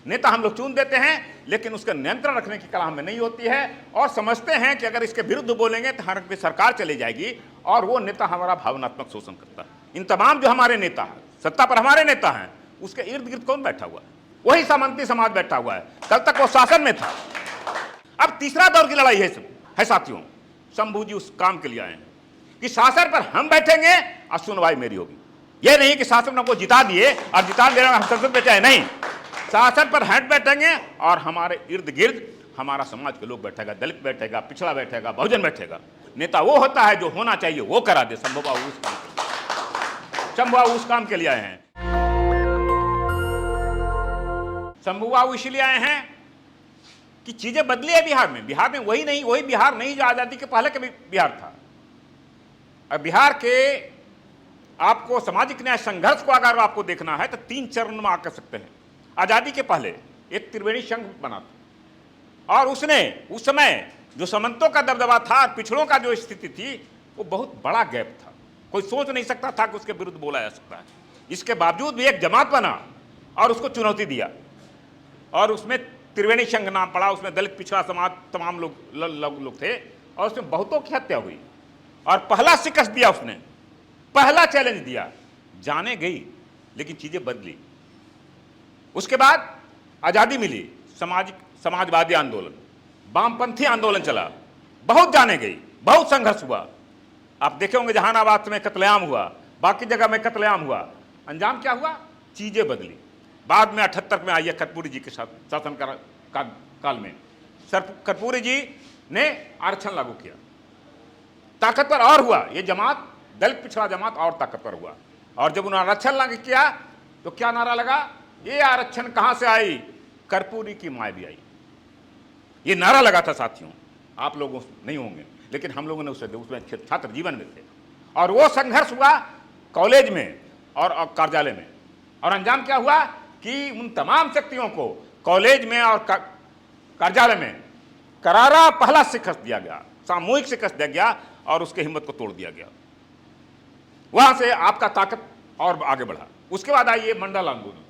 नेता हम लोग चुन देते हैं, लेकिन उसका नियंत्रण रखने की कला हमें नहीं होती है और समझते हैं कि अगर इसके विरुद्ध बोलेंगे तो हमारी सरकार चली जाएगी और वो नेता हमारा भावनात्मक शोषण करता है। इन तमाम जो हमारे नेता हैं, सत्ता पर हमारे नेता हैं, उसके इर्द गिर्द कौन बैठा हुआ है? वही सामंती समाज बैठा हुआ है। कल तक वो शासन में था। अब तीसरा दौर की लड़ाई है साथियों। शंभू जी उस काम के लिए आए हैं कि शासन पर हम बैठेंगे और सुनवाई मेरी होगी। यह नहीं कि शासन हमको जिता दिए और जिता देना हम संसद में चाहे नहीं, शासन पर हम बैठेंगे और हमारे इर्द गिर्द हमारा समाज के लोग बैठेगा, दलित बैठेगा, पिछड़ा बैठेगा, बहुजन बैठेगा। नेता वो होता है जो होना चाहिए वो करा दे। शंभू बाबू उस काम के लिए आए हैं। शंभू बाबू इसलिए आए हैं कि चीजें बदली है बिहार में। बिहार में वही बिहार नहीं जो आजादी के पहले का बिहार था। अब बिहार के आपको सामाजिक न्याय संघर्ष को अगर आपको देखना है तो 3 चरण में आप कर सकते हैं। आजादी के पहले एक त्रिवेणी संघ बना था और उसने उस समय जो सामंतों का दबदबा था, पिछड़ों का जो स्थिति थी, वो बहुत बड़ा गैप था। कोई सोच नहीं सकता था कि उसके विरुद्ध बोला जा सकता है। इसके बावजूद भी एक जमात बना और उसको चुनौती दिया और उसमें त्रिवेणी संघ नाम पड़ा। उसमें दलित, पिछड़ा समाज तमाम लोग थे और उसमें बहुतों की हत्या हुई और पहला शिकस्त दिया उसने, पहला चैलेंज दिया। जाने गई लेकिन चीजें बदली। उसके बाद आजादी मिली, समाजवादी आंदोलन, वामपंथी आंदोलन चला, बहुत जाने गई, बहुत संघर्ष हुआ। आप देखे होंगे जहानाबाद में कत्लेआम हुआ, बाकी जगह में कत्लेआम हुआ। अंजाम क्या हुआ? चीजें बदली। बाद में 78 में आई है कर्पूरी जी के साथ शासन काल में कर्पूरी जी ने आरक्षण लागू किया, ताकतवर और हुआ। ये जमात, दलित पिछड़ा जमात और ताकतवर हुआ। और जब उन्होंने आरक्षण लागू किया तो क्या नारा लगा? ये आरक्षण कहां से आई? कर्पूरी की माय भी आई। ये नारा लगा था साथियों। आप लोगों नहीं होंगे, लेकिन हम लोगों ने उसमें छात्र जीवन में थे और वो संघर्ष हुआ कॉलेज में और कार्यालय में। और अंजाम क्या हुआ कि उन तमाम शक्तियों को कॉलेज में और कार्यालय में करारा पहला शिकस्त दिया गया, सामूहिक शिकस्त दिया गया और उसके हिम्मत को तोड़ दिया गया। वहां से आपका ताकत और आगे बढ़ा। उसके बाद आई ये मंडल आंदोलन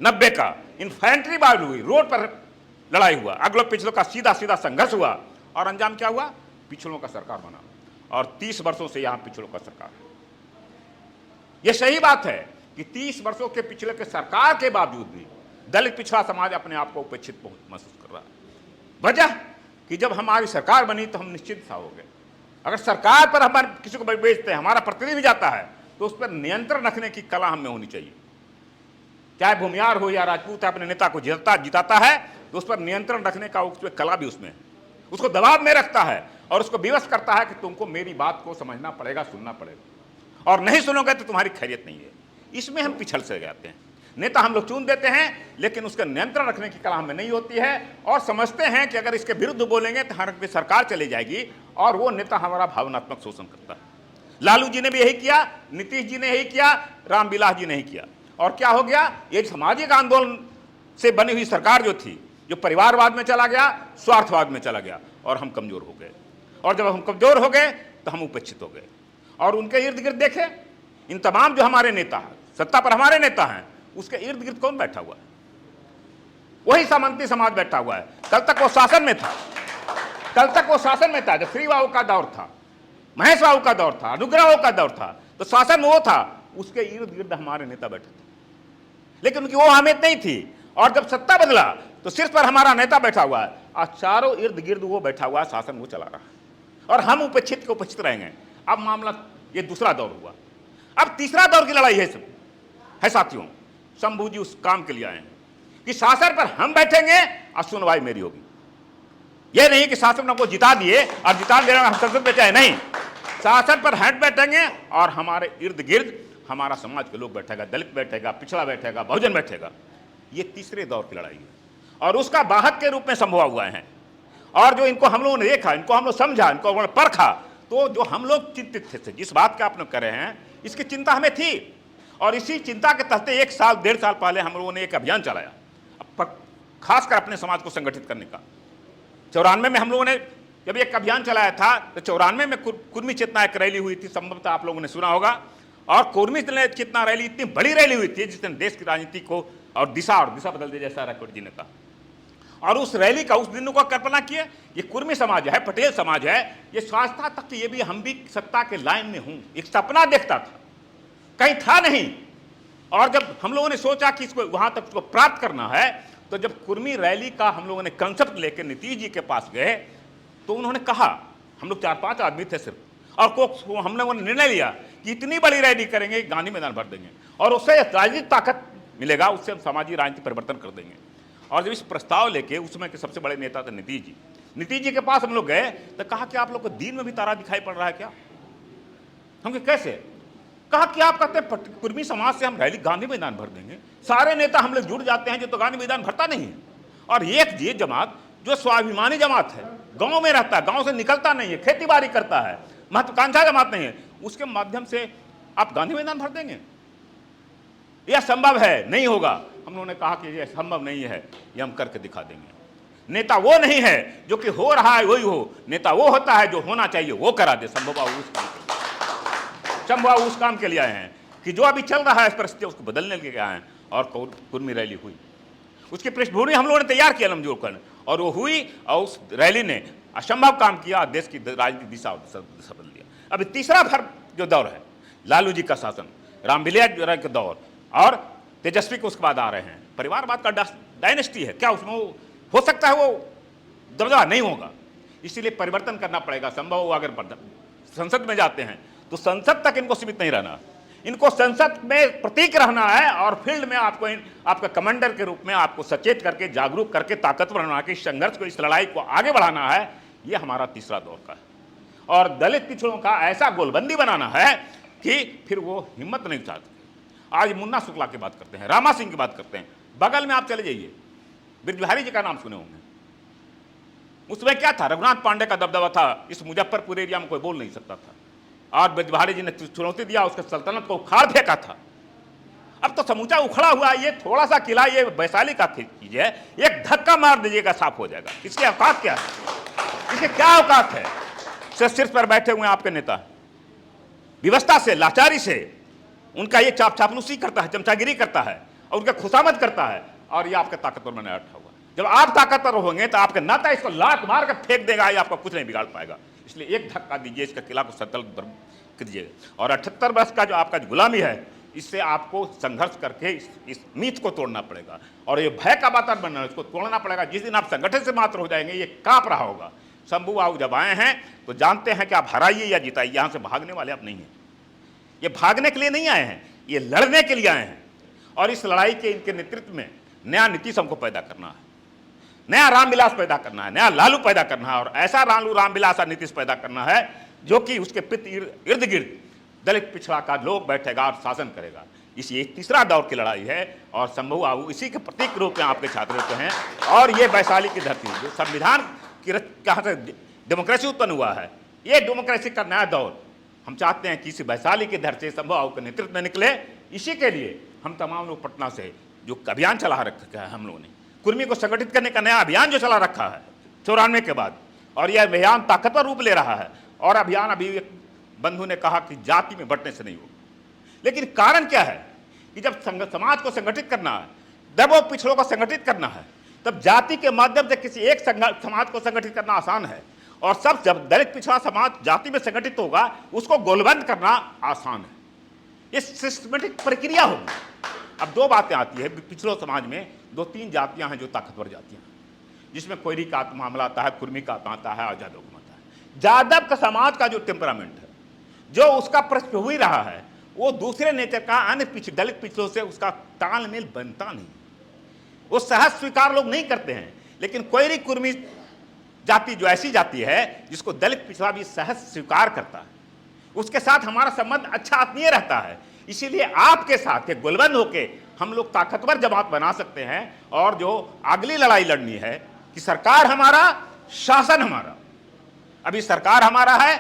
90 का। इन्फेंट्री बात हुई, रोड पर लड़ाई हुआ, अगलो पिछलों का सीधा सीधा संघर्ष हुआ और अंजाम क्या हुआ? पिछड़ों का सरकार बना और 30 वर्षों से यहां पिछड़ों का सरकार है। यह सही बात है कि 30 वर्षों के पिछले के सरकार के बावजूद भी दलित पिछड़ा समाज अपने आप को उपेक्षित महसूस कर रहा है। वजह कि जब हमारी सरकार बनी तो हम निश्चित सा हो गए। अगर सरकार पर हम किसी को बेचते हैं, हमारा प्रतिनिधि भी जाता है, तो उस पर नियंत्रण रखने की कला हमें होनी चाहिए। चाहे भूमियार हो या राजपूत अपने नेता को जिताता है तो उस पर नियंत्रण रखने का उसमें कला भी उसमें है। उसको दबाव में रखता है और उसको विवश करता है कि तुमको मेरी बात को समझना पड़ेगा, सुनना पड़ेगा, और नहीं सुनोगे तो तुम्हारी खैरियत नहीं है। इसमें हम पिछड़ से जाते हैं। नेता हम लोग चुन देते हैं, लेकिन उसका नियंत्रण रखने की कला हमें नहीं होती है और समझते हैं कि अगर इसके विरुद्ध बोलेंगे तो हमारी सरकार चली जाएगी और वो नेता हमारा भावनात्मक शोषण करता है। लालू जी ने भी यही किया, नीतीश जी ने यही किया, रामविलास जी ने यही किया। और क्या हो गया? ये सामाजिक आंदोलन से बनी हुई सरकार जो थी, जो परिवारवाद में चला गया, स्वार्थवाद में चला गया और हम कमजोर हो गए। और जब हम कमजोर हो गए तो हम उपेक्षित हो गए। और उनके इर्द गिर्द देखे, इन तमाम जो हमारे नेता हैं, सत्ता पर हमारे नेता हैं, उसके इर्द गिर्द कौन बैठा हुआ है? वही सामंती समाज बैठा हुआ है। कल तक वो शासन में था। जब श्री बाबू का दौर था, महेश बाबू का दौर था, अनुग्रह बाबू का दौर था, तो शासन में वो था, उसके इर्द गिर्द हमारे नेता बैठे थे, लेकिन उनकी वो अहमियत नहीं थी। और जब सत्ता बदला तो सिर्फ पर हमारा नेता बैठा हुआ है और चारों इर्द गिर्द वो बैठा हुआ है, शासन वो चला रहा है और हम उपेक्षित रहेंगे। अब मामला ये दूसरा दौर हुआ। अब तीसरा दौर की लड़ाई है साथियों। शंभू जी उस काम के लिए आए हैं कि शासन पर हम बैठेंगे और सुनवाई मेरी होगी। यह नहीं कि शासन हमको जिता दिए और जिता देना हम संसद में चाहे नहीं, शासन पर हम बैठेंगे और हमारे इर्द गिर्द हमारा समाज के लोग बैठेगा, दलित बैठेगा, पिछड़ा बैठेगा, बहुजन बैठेगा। ये तीसरे दौर की लड़ाई है और उसका वाहक के रूप में संभव हुआ है। और जो इनको हम लोगों ने देखा, इनको हम लोग समझा, इनको हमने परखा, तो जो हम लोग चिंतित थे, जिस बात का आप लोग कर रहे हैं, इसकी चिंता हमें थी। और इसी चिंता के तहत 1 साल 1.5 साल पहले हम लोगों ने एक अभियान चलाया, खासकर अपने समाज को संगठित करने का। 94 में हम लोगों ने जब एक अभियान चलाया था तो 94 में कुर्मी चेतना एक रैली हुई थी, संभवतः आप लोगों ने सुना होगा। और कुर्मी चेतना रैली इतनी बड़ी रैली हुई थी जिसने देश की राजनीति को और दिशा बदल दी, जैसा राठौड़ जी ने कहा। और उस रैली का उस दिन को कल्पना किए, ये कुर्मी समाज है, पटेल समाज है, ये सोचता तक ये भी हम भी सत्ता के लाइन में हूं, एक सपना देखता था, कहीं था नहीं। और जब हम लोगों ने सोचा कि इसको वहां तक इसको प्राप्त करना है, तो जब कुर्मी रैली का हम लोगों ने कंसेप्ट लेकर नीतीश जी के पास गए, तो उन्होंने कहा, हम लोग 4-5 आदमी थे सिर्फ, और को हम लोगों ने निर्णय लिया कि इतनी बड़ी रैली करेंगे, गांधी मैदान भर देंगे और उससे राजनीतिक ताकत मिलेगा, उससे हम सामाजिक राजनीतिक परिवर्तन कर देंगे। और जब इस प्रस्ताव लेके उस समय के सबसे बड़े नेता थे नीतीश जी के पास हम लोग गए, तो कहा कि आप लोग को दिन में भी तारा दिखाई पड़ रहा है क्या? हम कहे कैसे? कहा कि आप कहते हैं कुर्मी समाज से हम रैली गांधी मैदान भर देंगे, सारे नेता हम लोग जुड़ जाते हैं जो तो गांधी मैदान भरता नहीं है। और एक ये जमात जो स्वाभिमानी जमात है, गांव में रहता है, गांव से निकलता नहीं है, खेती बाड़ी करता है, महत्वाकांक्षा जमात नहीं है, उसके माध्यम से आप गांधी मैदान भर देंगे? यह संभव है? नहीं होगा। हम लोगों ने कहा कि यह संभव नहीं है, ये हम करके दिखा देंगे। नेता वो नहीं है जो कि हो रहा है वही हो, नेता वो होता है जो होना चाहिए वो करा दे। शंभू बाबू उस काम के लिए आए हैं कि जो अभी चल रहा है परिस्थिति उसको बदलने के लिए आए हैं। और कुर्मी रैली हुई, उसकी पृष्ठभूमि हम लोगों ने तैयार किया लमजोर कर, और वो हुई, और उस रैली ने असंभव काम किया, देश की राजनीतिक दिशा बदल दिया। अभी तीसरा जो दौर है, लालू जी का शासन, रामविलास का दौर, और तेजस्वी को उसके बाद आ रहे हैं। परिवारवाद का डायनेस्टी है, क्या उसमें हो सकता है वो दबदबा? नहीं होगा। इसीलिए परिवर्तन करना पड़ेगा। संभव हो अगर संसद में जाते हैं तो संसद तक इनको सीमित नहीं रहना, इनको संसद में प्रतीक रहना है, और फील्ड में आपको आपका कमांडर के रूप में आपको सचेत करके, जागरूक करके, ताकतवर बना के संघर्ष को, इस लड़ाई को आगे बढ़ाना है। ये हमारा तीसरा दौर का है। और दलित पिछड़ों का ऐसा गोलबंदी बनाना है कि फिर वो हिम्मत नहीं चाहते। आज मुन्ना शुक्ला की बात करते हैं, रामा सिंह की बात करते हैं, बगल में आप चले जाइए, ब्रजबिहारी जी का नाम सुने होंगे। उसमें क्या था? रघुनाथ पांडे का दबदबा था, इस मुजफ्फरपुर एरिया में कोई बोल नहीं सकता था, और ब्रजबिहारी जी ने चुनौती दिया, उसके सल्तनत को उखाड़ फेंका था। अब तो समूचा उखड़ा हुआ, ये थोड़ा सा किला, ये वैशाली का चीज है, एक धक्का मार दीजिएगा साफ हो जाएगा। इसकी औकात क्या है? इसकी क्या औकात है? सिर पर बैठे हुए आपके नेता, व्यवस्था से, लाचारी से उनका ये चापलूसी करता है, चमचागिरी करता है, और उनका खुशामद करता है, और ये आपके ताकतवर बने बैठा हुआ। जब आप ताकतवर होंगे तो आपके नाता इसको लात मार कर फेंक देगा, ये आपका कुछ नहीं बिगाड़ पाएगा। इसलिए एक धक्का दीजिए, इसका किला को सत्तल कीजिए। और 78 वर्ष का जो आपका गुलामी है, इससे आपको संघर्ष करके इस मीत को तोड़ना पड़ेगा, और ये भय का वातावरण बनना है, इसको तोड़ना पड़ेगा। जिस दिन आप संगठन से मात्र हो जाएंगे, ये कांप रहा होगा। शंभू बाबू जब आए हैं तो जानते हैं कि आप हराइए या जिताइए, यहां से भागने वाले आप नहीं हैं। ये भागने के लिए नहीं आए हैं, ये लड़ने के लिए आए हैं। और इस लड़ाई के इनके नेतृत्व में नया नीतीश हमको पैदा करना है, नया रामविलास पैदा करना है, नया लालू पैदा करना है, और ऐसा लालू रामविलास और नीतीश पैदा करना है जो कि उसके इर्द गिर्द दलित पिछड़ा का लोग बैठेगा और शासन करेगा। ये तीसरा दौर की लड़ाई है, और शंभू बाबू इसी के प्रतीक रूप में आपके छात्र हैं। और ये वैशाली की धरती, जो संविधान की कहाँ से डेमोक्रेसी उत्पन्न हुआ है, ये डेमोक्रेसी का नया दौर हम चाहते हैं कि इसी वैशाली के धरती शंभू बाबू के नेतृत्व में निकले। इसी के लिए हम तमाम लोग पटना से जो अभियान चला रखा है, हम लोगों ने कुर्मी को संगठित करने का नया अभियान जो चला रखा है 94 के बाद, और यह अभियान ताकतवर रूप ले रहा है। और अभियान अभी एक बंधु ने कहा कि जाति में बंटने से नहीं होगा, लेकिन कारण क्या है कि जब समाज को संगठित करना है, जब वो पिछड़ों को संगठित करना है, तब जाति के माध्यम से किसी एक समाज को संगठित करना आसान है, और सब जब दलित पिछड़ा समाज जाति में संगठित होगा, उसको गोलबंद करना आसान है। ये सिस्टमेटिक प्रक्रिया होगी। अब दो बातें आती है, पिछड़ों समाज में 2-3 जातियां हैं जो ताकतवर जातियां, जिसमें कोयरी का मामला आता है, कुर्मी का आता है, और यादव का आता है। यादव का समाज का जो टेम्परामेंट है, जो उसका पृष्ठभूमि रहा है, वो दूसरे नेचर का अन्य दलित पिछड़ों से उसका तालमेल बनता नहीं, वो सहज स्वीकार लोग नहीं करते हैं। लेकिन कोयरी कुर्मी जाति जो ऐसी जाति है जिसको दलित पिछड़ा भी सहज स्वीकार करता है, उसके साथ हमारा संबंध अच्छा आत्मीय रहता है। इसीलिए आपके साथ गोलबंद होके हम लोग ताकतवर जमात बना सकते हैं, और जो अगली लड़ाई लड़नी है कि सरकार हमारा, शासन हमारा। अभी सरकार हमारा है,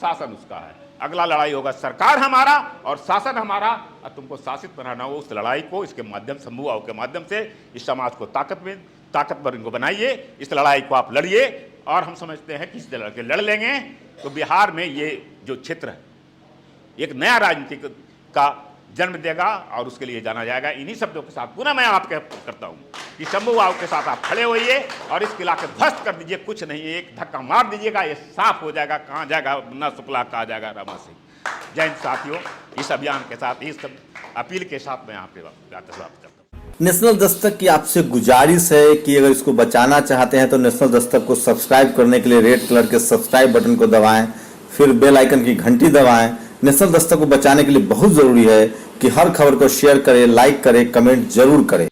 शासन उसका है। अगला लड़ाई होगा सरकार हमारा और शासन हमारा, और तुमको शासित बनाना हो। उस लड़ाई को इसके माध्यम, शंभू बाबू के माध्यम से इस समाज को ताकतवर इनको बनाइए, इस लड़ाई को आप लड़िए। और हम समझते हैं कि इस लड़के लड़ लेंगे तो बिहार में ये जो क्षेत्र है, एक नया राजनीतिक का जन्म देगा और उसके लिए जाना जाएगा। इन्हीं शब्दों के साथ पुनः मैं आपके करता हूं कि शंभू बाबू के साथ आप खड़े होइए और इस किला के ध्वस्त कर दीजिए। कुछ नहीं, एक धक्का मार दीजिएगा, ये साफ हो जाएगा। कहाँ जाएगा मुन्ना शुक्ला, कहाँ जाएगा रमा सिंह। जय हिंद साथियों, इस अभियान के साथ, इस अपील के साथ मैं यहाँ पे जाकर समाप्त करता हूँ। नेशनल दस्तक की आपसे गुजारिश है कि अगर इसको बचाना चाहते हैं तो नेशनल दस्तक को सब्सक्राइब करने के लिए रेड कलर के सब्सक्राइब बटन को दबाएं, फिर बेल आइकन की घंटी दबाएं। नेशनल दस्तक को बचाने के लिए बहुत जरूरी है कि हर खबर को शेयर करें, लाइक करें, कमेंट जरूर करें।